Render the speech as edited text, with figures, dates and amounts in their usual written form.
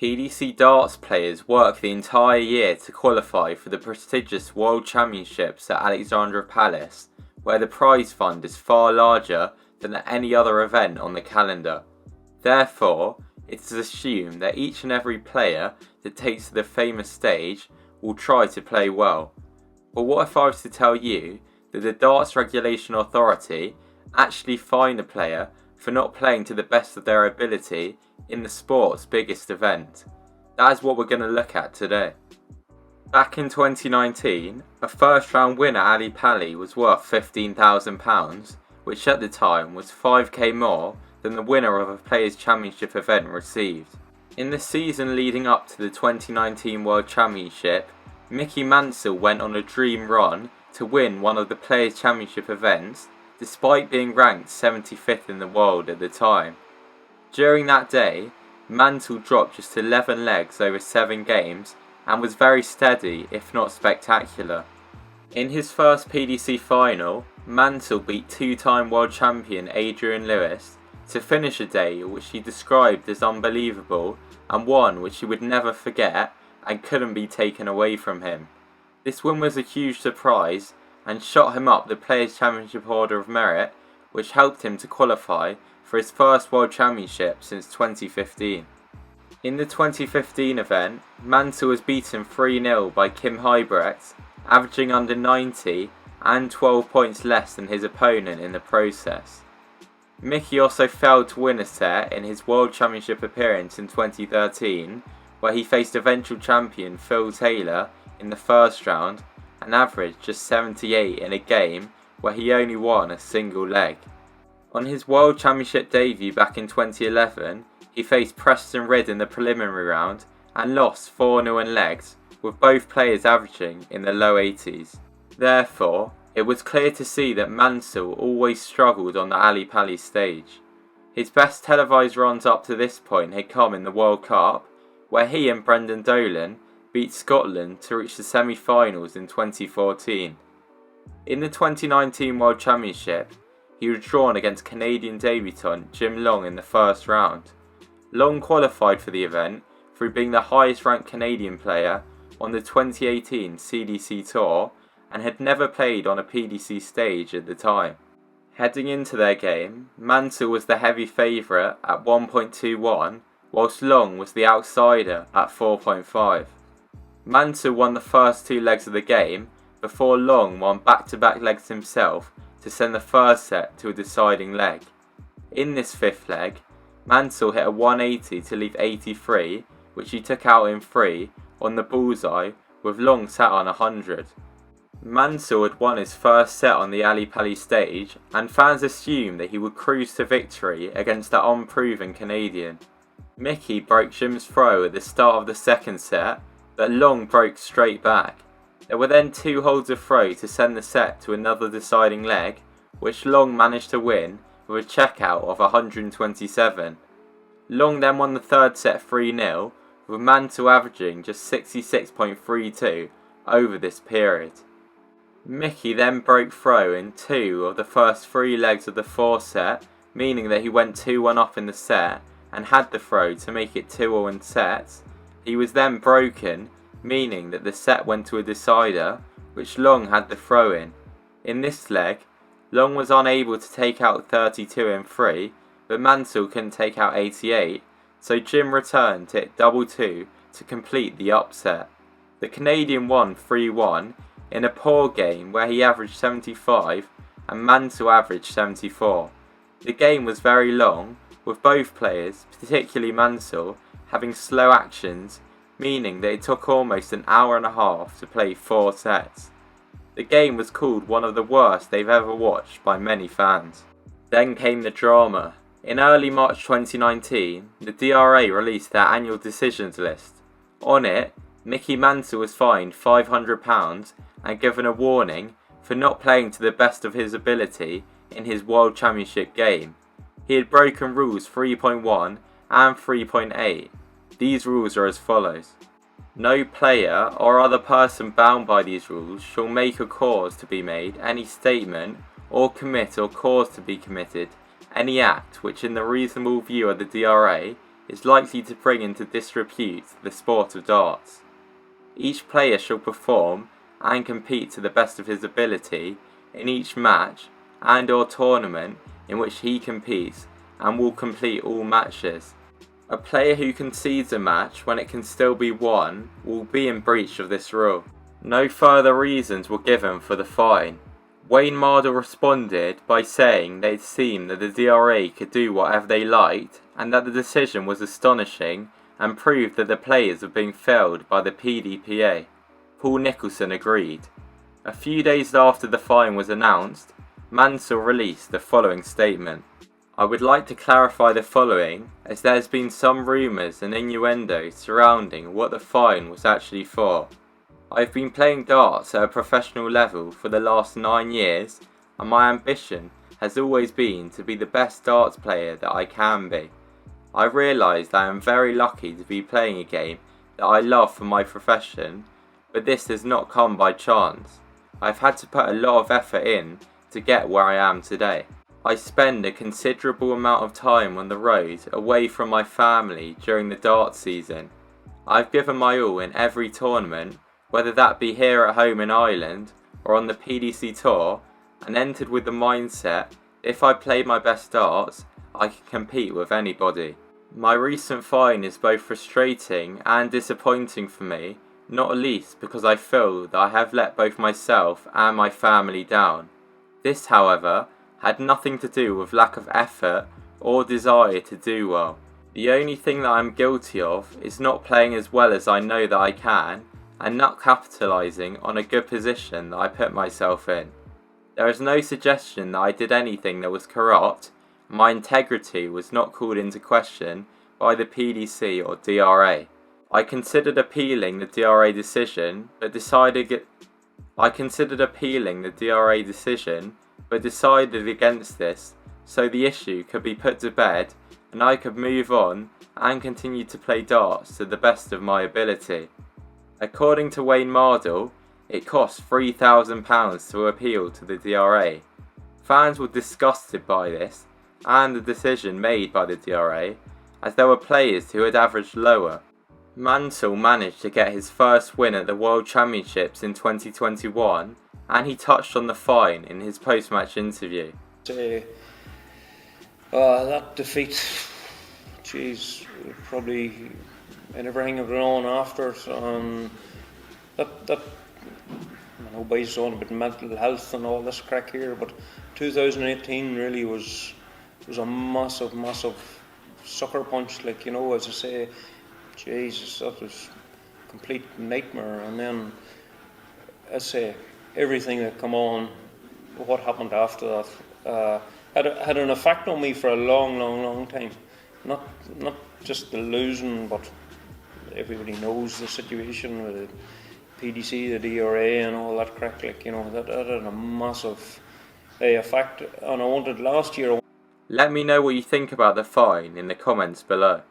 PDC darts players work the entire year to qualify for the prestigious World Championships at Alexandra Palace, where the prize fund is far larger than at any other event on the calendar. Therefore, it is assumed that each and every player that takes to the famous stage will try to play well. But what if I was to tell you that the Darts Regulation Authority actually fined a player for not playing to the best of their ability in the sport's biggest event? That is what we're going to look at today. Back in 2019, a first round win at Ali Pali was worth £15,000, which at the time was $5,000 more than the winner of a Players' Championship event received. In the season leading up to the 2019 World Championship, Mansell went on a dream run to win one of the Players' Championship events, despite being ranked 75th in the world at the time. During that day, Mansell dropped just 11 legs over 7 games and was very steady, if not spectacular. In his first PDC final, Mansell beat two-time world champion Adrian Lewis to finish a day which he described as unbelievable and one which he would never forget and couldn't be taken away from him. This win was a huge surprise and shot him up the Players' Championship Order of Merit, which helped him to qualify for his first World Championship since 2015. In the 2015 event, Mansell was beaten 3-0 by Kim Huybrecht, averaging under 90 and 12 points less than his opponent in the process. Mickey also failed to win a set in his World Championship appearance in 2013, where he faced eventual champion Phil Taylor in the first round and averaged just 78 in a game where he only won a single leg. On his World Championship debut back in 2011, he faced Preston Ridd in the preliminary round and lost 4-0 in legs, with both players averaging in the low 80s. Therefore, it was clear to see that Mansell always struggled on the Ali Pali stage. His best televised runs up to this point had come in the World Cup, where he and Brendan Dolan beat Scotland to reach the semi-finals in 2014. In the 2019 World Championship, he was drawn against Canadian debutant Jim Long in the first round. Long qualified for the event through being the highest ranked Canadian player on the 2018 CDC Tour and had never played on a PDC stage at the time. Heading into their game, Mansell was the heavy favourite at 1.21, whilst Long was the outsider at 4.5. Mansell won the first 2 legs of the game before Long won back-to-back legs himself to send the first set to a deciding leg. In this 5th leg, Mansell hit a 180 to leave 83, which he took out in 3 on the bullseye with Long sat on 100. Mansell had won his first set on the Ali Pali stage, and fans assumed that he would cruise to victory against the unproven Canadian. Mickey broke Jim's throw at the start of the second set, but Long broke straight back. There were then 2 holds of throw to send the set to another deciding leg, which Long managed to win with a checkout of 127. Long then won the third set 3-0, with Mansell averaging just 66.32 over this period. Mickey then broke throw in 2 of the first 3 legs of the 4th set, meaning that he went 2-1 up in the set and had the throw to make it 2-0 in sets. He was then broken, meaning that the set went to a decider, which Long had the throw in. In this leg, Long was unable to take out 32 in 3, but Mansell couldn't take out 88, so Jim returned to hit 2-2 to complete the upset. The Canadian won 3-1 in a poor game where he averaged 75 and Mansell averaged 74. The game was very long, with both players, particularly Mansell, having slow actions, meaning that it took almost an hour and a half to play 4 sets. The game was called one of the worst they've ever watched by many fans. Then came the drama. In early March 2019, the DRA released their annual decisions list. On it, Mickey Mansell was fined £500 and given a warning for not playing to the best of his ability in his World Championship game. He had broken rules 3.1 and 3.8. These rules are as follows. No player or other person bound by these rules shall make or cause to be made any statement or commit or cause to be committed any act which in the reasonable view of the DRA is likely to bring into disrepute the sport of darts. Each player shall perform and compete to the best of his ability in each match and or tournament in which he competes, and will complete all matches. A player who concedes a match when it can still be won will be in breach of this rule. No further reasons were given for the fine. Wayne Mardle responded by saying that it seemed that the DRA could do whatever they liked, and that the decision was astonishing and proved that the players were being failed by the PDPA. Paul Nicholson agreed. A few days after the fine was announced, Mansell released the following statement. I would like to clarify the following, as there has been some rumours and innuendo surrounding what the fine was actually for. I have been playing darts at a professional level for the last 9 years, and my ambition has always been to be the best darts player that I can be. I realise that I am very lucky to be playing a game that I love for my profession, but this has not come by chance. I've had to put a lot of effort in to get where I am today. I spend a considerable amount of time on the road away from my family during the darts season. I've given my all in every tournament, whether that be here at home in Ireland or on the PDC tour, and entered with the mindset that if I play my best darts, I can compete with anybody. My recent fine is both frustrating and disappointing for me, not least because I feel that I have let both myself and my family down. This, however, had nothing to do with lack of effort or desire to do well. The only thing that I am guilty of is not playing as well as I know that I can, and not capitalising on a good position that I put myself in. There is no suggestion that I did anything that was corrupt. My integrity was not called into question by the PDC or DRA. I considered appealing the DRA decision, but decided against this, so the issue could be put to bed and I could move on and continue to play darts to the best of my ability. According to Wayne Mardle, it cost £3,000 to appeal to the DRA. Fans were disgusted by this and the decision made by the DRA, as there were players who had averaged lower. Mansell managed to get his first win at the World Championships in 2021, and he touched on the fine in his post-match interview. That defeat, probably in everything I've known after. That I know based on about mental health and all this crack here, but 2018 really was a massive sucker punch. Like, as I say, Jesus, that was a complete nightmare. And then, I say, everything that come on, what happened after that, had an effect on me for a long time. Not just the losing, but everybody knows the situation with the PDC, the DRA, and all that crack. Like, that had a massive effect. And I wanted last year. Let me know what you think about the fine in the comments below.